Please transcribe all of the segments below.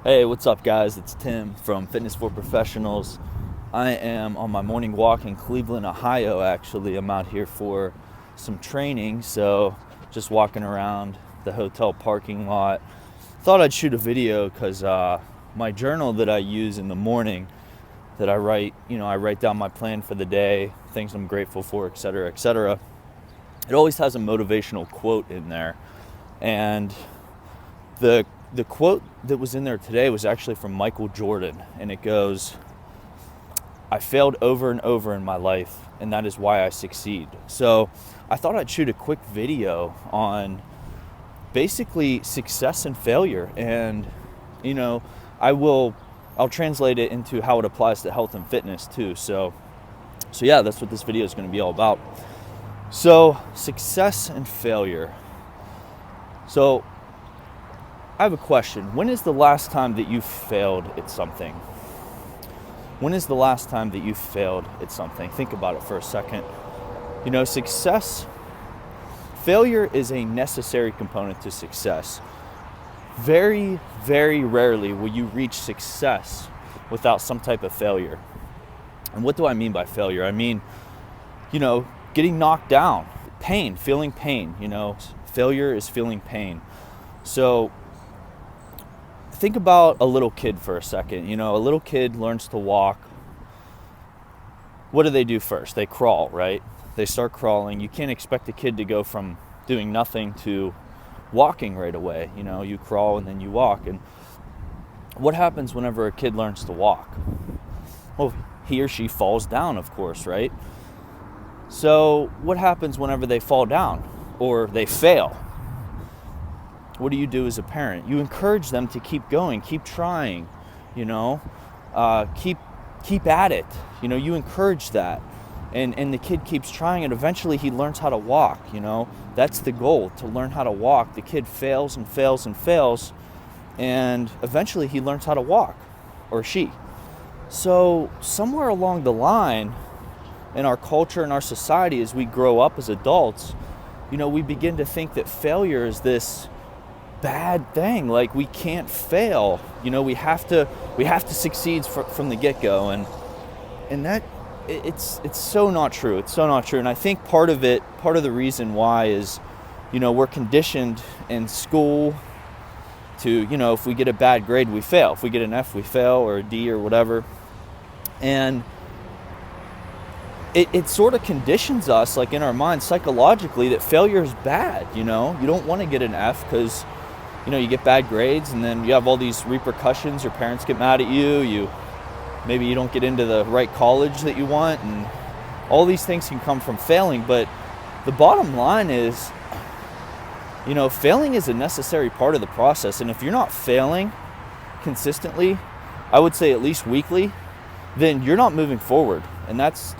Hey, what's up, guys? It's Tim from Fitness for Professionals. I am on my morning walk in Cleveland, Ohio, actually. I'm out here for some training, so just walking around the hotel parking lot. Thought I'd shoot a video because my journal that I use in the morning, that I write down my plan for the day, things I'm grateful for, etc., etc. It always has a motivational quote in there. And the quote that was in there today was actually from Michael Jordan, and it goes, "I failed over and over in my life, and that is why I succeed." So I thought I'd shoot a quick video on basically success and failure, and you know, I'll translate it into how it applies to health and fitness too. So yeah, that's what this video is going to be all about. So success and failure. So I have a question. When is the last time that you failed at something? When is the last time that you failed at something? Think about it for a second. Failure is a necessary component to success. Very, very rarely will you reach success without some type of failure. And what do I mean by failure? I mean, getting knocked down, pain, feeling pain, failure is feeling pain. So think about a little kid for a second. A little kid learns to walk. What do they do first? They crawl, right? They start crawling. You can't expect a kid to go from doing nothing to walking right away. You crawl and then you walk. And what happens whenever a kid learns to walk? Well, he or she falls down, of course, right? So what happens whenever they fall down or they fail? What do you do as a parent? You encourage them to keep going, keep trying, keep at it. You encourage that. And the kid keeps trying, and eventually he learns how to walk. That's the goal, to learn how to walk. The kid fails and fails and fails, and eventually he learns how to walk, or she. So somewhere along the line in our culture and our society, as we grow up as adults, we begin to think that failure is this bad thing. Like, we can't fail. We have to succeed from the get-go, and that it's so not true. It's so not true. And I think part of the reason why is, we're conditioned in school to, if we get a bad grade, we fail. If we get an F, we fail, or a D, or whatever. And it sort of conditions us, like in our minds psychologically, that failure is bad. You don't want to get an F because you get bad grades, and then you have all these repercussions. Your parents get mad at you. Maybe you don't get into the right college that you want, and all these things can come from failing. But the bottom line is, failing is a necessary part of the process. And if you're not failing consistently, I would say at least weekly, then you're not moving forward. And that's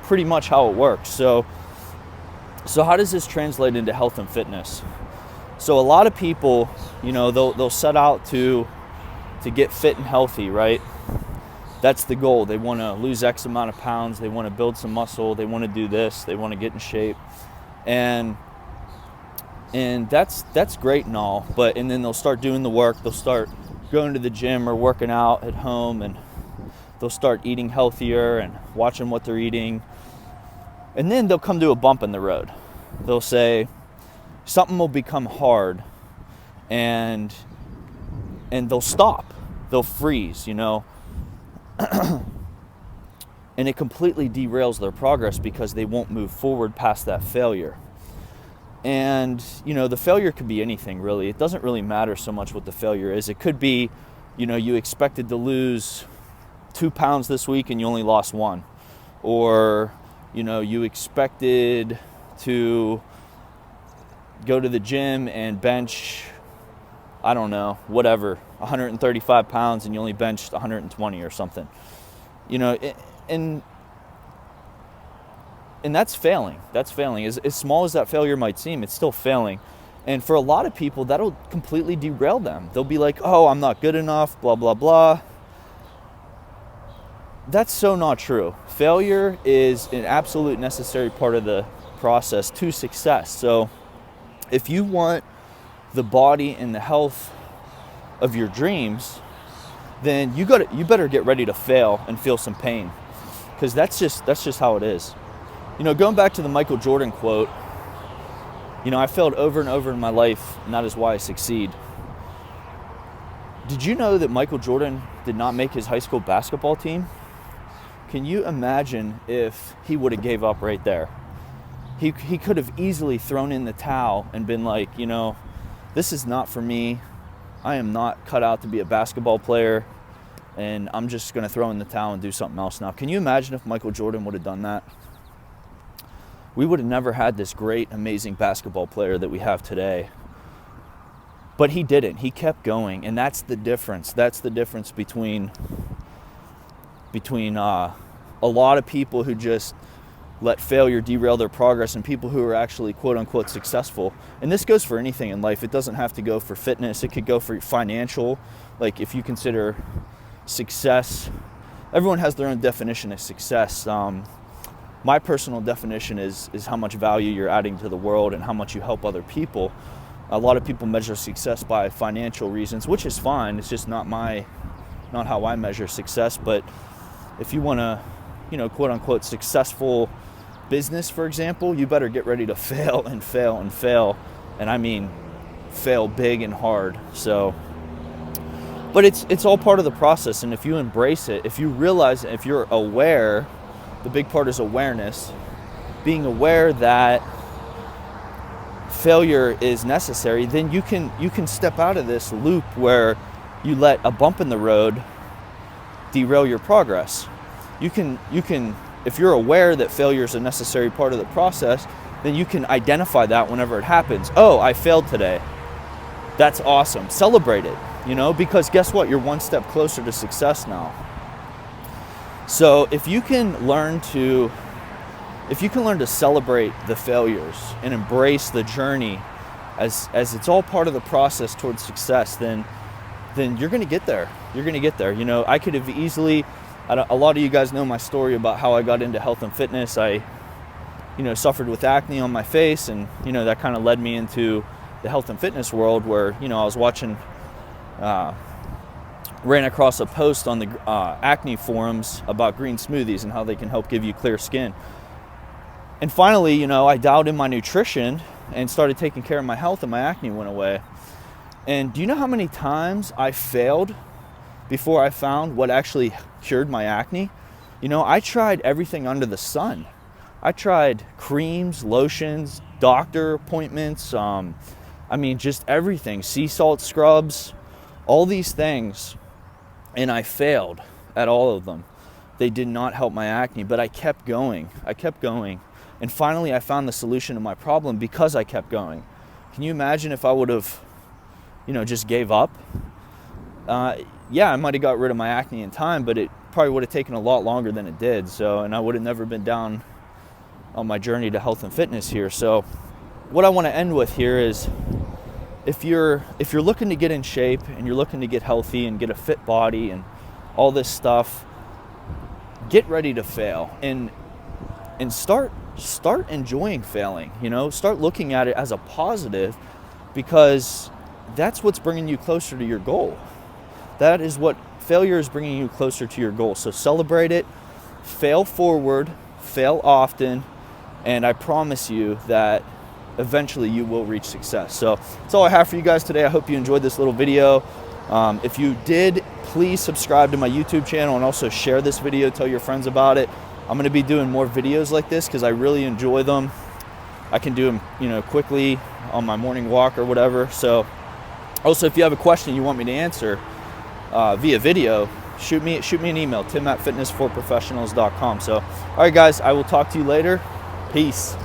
pretty much how it works. So how does this translate into health and fitness? So a lot of people, they'll set out to get fit and healthy, right? That's the goal. They want to lose X amount of pounds. They want to build some muscle. They want to do this. They want to get in shape. And that's great and all. And then they'll start doing the work. They'll start going to the gym or working out at home, and they'll start eating healthier and watching what they're eating. And then they'll come to a bump in the road. They'll say, something will become hard, and they'll stop. They'll freeze, and it completely derails their progress because they won't move forward past that failure. And, the failure could be anything, really. It doesn't really matter so much what the failure is. It could be, you expected to lose 2 pounds this week and you only lost 1. Or, you expected to go to the gym and bench, I don't know, whatever, 135 pounds, and you only benched 120 or something. And that's failing. That's failing. As small as that failure might seem, it's still failing. And for a lot of people, that'll completely derail them. They'll be like, oh, I'm not good enough, blah, blah, blah. That's so not true. Failure is an absolute necessary part of the process to success. So if you want the body and the health of your dreams, then you better get ready to fail and feel some pain, because that's just how it is. Going back to the Michael Jordan quote, I failed over and over in my life, and that is why I succeed. Did you know that Michael Jordan did not make his high school basketball team? Can you imagine if he would have gave up right there? He could have easily thrown in the towel and been like, this is not for me. I am not cut out to be a basketball player, and I'm just going to throw in the towel and do something else now. Can you imagine if Michael Jordan would have done that? We would have never had this great, amazing basketball player that we have today. But he didn't. He kept going, and that's the difference. That's the difference between a lot of people who just let failure derail their progress and people who are actually quote-unquote successful. And this goes for anything in life. It doesn't have to go for fitness. It could go for financial. Like, if you consider success, everyone has their own definition of success. My personal definition is how much value you're adding to the world and how much you help other people. A lot of people measure success by financial reasons, which is fine. It's just not how I measure success. But if you want to, quote unquote successful business, for example, you better get ready to fail and fail and fail. And I mean, fail big and hard. So, but it's all part of the process. And if you embrace it, if you realize it, if you're aware, the big part is awareness, being aware that failure is necessary, then you can step out of this loop where you let a bump in the road derail your progress. You can if you're aware that failure is a necessary part of the process, then you can identify that whenever it happens. Oh, I failed today. That's awesome. Celebrate it, because guess what? You're one step closer to success now. So if you can learn to celebrate the failures and embrace the journey as it's all part of the process towards success, then you're going to get there. You're going to get there. I could have easily, a lot of you guys know my story about how I got into health and fitness. I, suffered with acne on my face, and, that kind of led me into the health and fitness world where, I was watching, ran across a post on the acne forums about green smoothies and how they can help give you clear skin. And finally, I dialed in my nutrition and started taking care of my health, and my acne went away. And do you know how many times I failed before I found what actually cured my acne? I tried everything under the sun. I tried creams, lotions, doctor appointments, just everything, sea salt scrubs, all these things. And I failed at all of them. They did not help my acne, but I kept going. And finally, I found the solution to my problem because I kept going. Can you imagine if I would have, just gave up? Yeah, I might have got rid of my acne in time, but it probably would have taken a lot longer than it did. And I would have never been down on my journey to health and fitness here. So what I want to end with here is, if you're looking to get in shape and you're looking to get healthy and get a fit body and all this stuff, get ready to fail and start enjoying failing. Start looking at it as a positive, because that's what's bringing you closer to your goal. That is what failure is, bringing you closer to your goal. So celebrate it, fail forward, fail often, and I promise you that eventually you will reach success. So that's all I have for you guys today. I hope you enjoyed this little video. If you did, please subscribe to my YouTube channel and also share this video, tell your friends about it. I'm going to be doing more videos like this because I really enjoy them. I can do them, quickly on my morning walk or whatever. So also, if you have a question you want me to answer via video, shoot me an email, tim@fitnessforprofessionals.com. So all right guys, I will talk to you later. Peace.